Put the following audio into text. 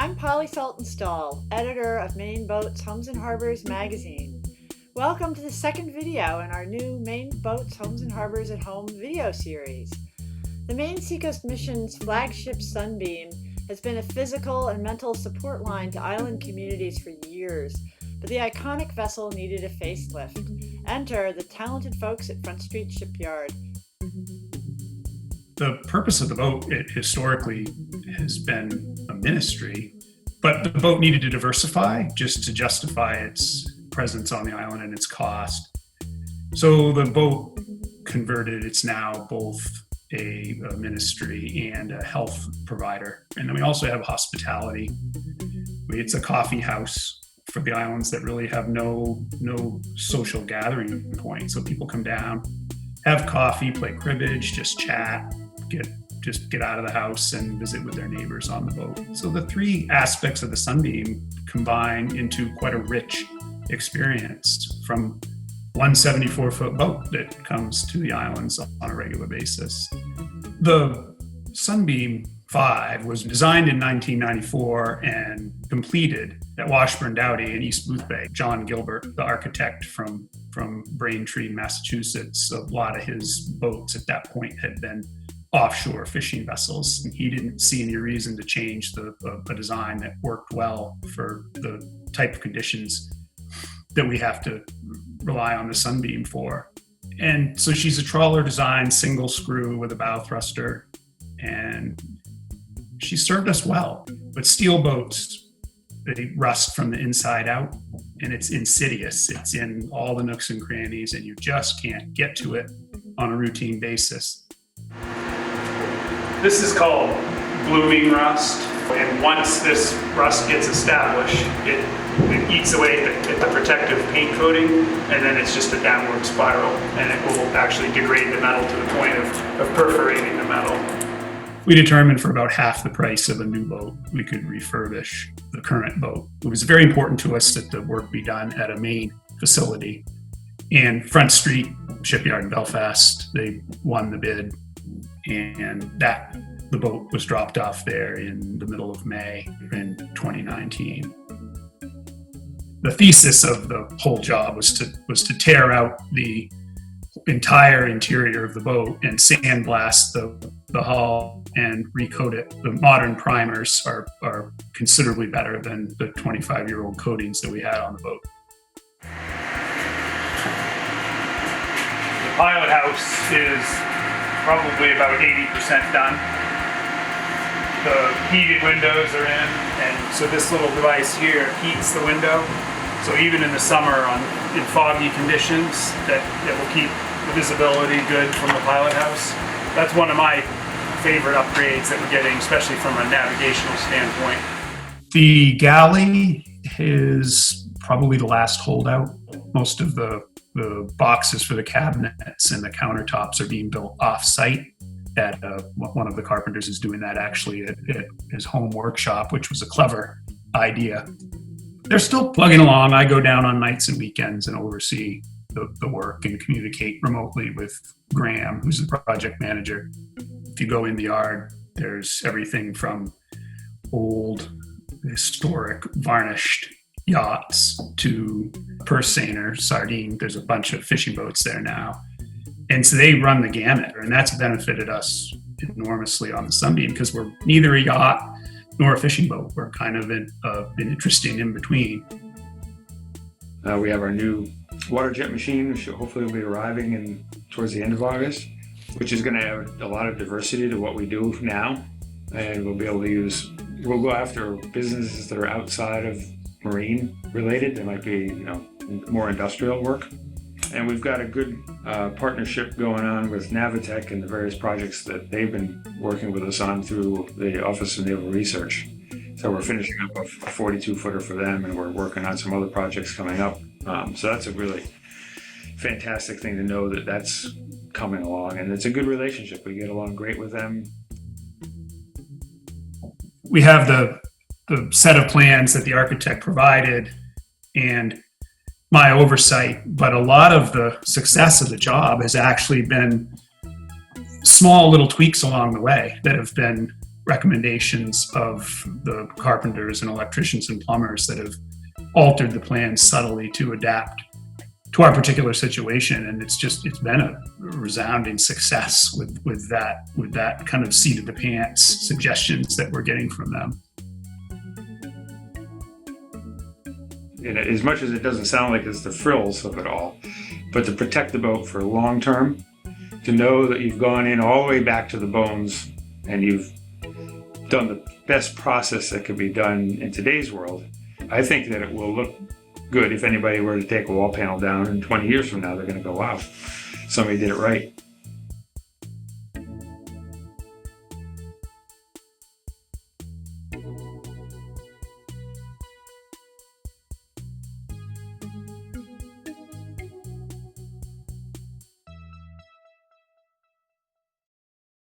I'm Polly Saltonstall, editor of Maine Boats, Homes and Harbors magazine. Welcome to the second video in our new Maine Boats, Homes and Harbors at Home video series. The Maine Seacoast Mission's flagship Sunbeam has been a physical and mental support line to island communities for years, but the iconic vessel needed a facelift. Enter the talented folks at Front Street Shipyard. The purpose of the boat, it historically has been a ministry, but the boat needed to diversify just to justify its presence on the island and its cost. So the boat converted, it's now both a ministry and a health provider. And then we also have hospitality. It's a coffee house for the islands that really have no social gathering point. So people come down, have coffee, play cribbage, just chat, get out of the house and visit with their neighbors on the boat. So the three aspects of the Sunbeam combine into quite a rich experience from one 74-foot boat that comes to the islands on a regular basis. The Sunbeam 5 was designed in 1994 and completed at Washburn Dowdy in East Boothbay. John Gilbert, the architect from Braintree, Massachusetts, a lot of his boats at that point had been offshore fishing vessels, and he didn't see any reason to change a design that worked well for the type of conditions that we have to rely on the Sunbeam for. And so she's a trawler design, single screw with a bow thruster, and she served us well. But steel boats, they rust from the inside out, and it's insidious. It's in all the nooks and crannies, and you just can't get to it on a routine basis. This is called blooming rust, and once this rust gets established, it eats away at the protective paint coating, and then it's just a downward spiral, and it will actually degrade the metal to the point of perforating the metal. We determined for about half the price of a new boat, we could refurbish the current boat. It was very important to us that the work be done at a Maine facility. And Front Street Shipyard in Belfast, they won the bid, and the boat was dropped off there in the middle of May in 2019. The thesis of the whole job was to tear out the entire interior of the boat and sandblast the hull and recoat it. The modern primers are considerably better than the 25-year-old coatings that we had on the boat. The pilot house is probably about 80% done. The heated windows are in, and so this little device here heats the window. So even in the summer in foggy conditions, that will keep the visibility good from the pilot house. That's one of my favorite upgrades that we're getting, especially from a navigational standpoint. The galley is probably the last holdout. Most of the boxes for the cabinets and the countertops are being built off-site. One of the carpenters is doing that actually at his home workshop, which was a clever idea. They're still plugging along. I go down on nights and weekends and oversee the work and communicate remotely with Graham, who's the project manager. If you go in the yard, there's everything from old, historic, varnished yachts to purse seiner, sardine. There's a bunch of fishing boats there now. And so they run the gamut, and that's benefited us enormously on the Sunbeam because we're neither a yacht nor a fishing boat. We're kind of an interesting in between. We have our new water jet machine, which hopefully will be arriving towards the end of August, which is going to add a lot of diversity to what we do now. And we'll go after businesses that are outside of marine related. They might be, more industrial work. And we've got a good partnership going on with Navitec and the various projects that they've been working with us on through the Office of Naval Research. So we're finishing up a 42-footer for them, and we're working on some other projects coming up. So that's a really fantastic thing to know that that's coming along, and it's a good relationship. We get along great with them. We have the set of plans that the architect provided and my oversight, but a lot of the success of the job has actually been small little tweaks along the way that have been recommendations of the carpenters and electricians and plumbers that have altered the plans subtly to adapt to our particular situation. And it's been a resounding success with that kind of seat of the pants suggestions that we're getting from them. And as much as it doesn't sound like it's the frills of it all, but to protect the boat for long term, to know that you've gone in all the way back to the bones and you've done the best process that could be done in today's world, I think that it will look good. If anybody were to take a wall panel down in 20 years from now, they're going to go, wow, somebody did it right.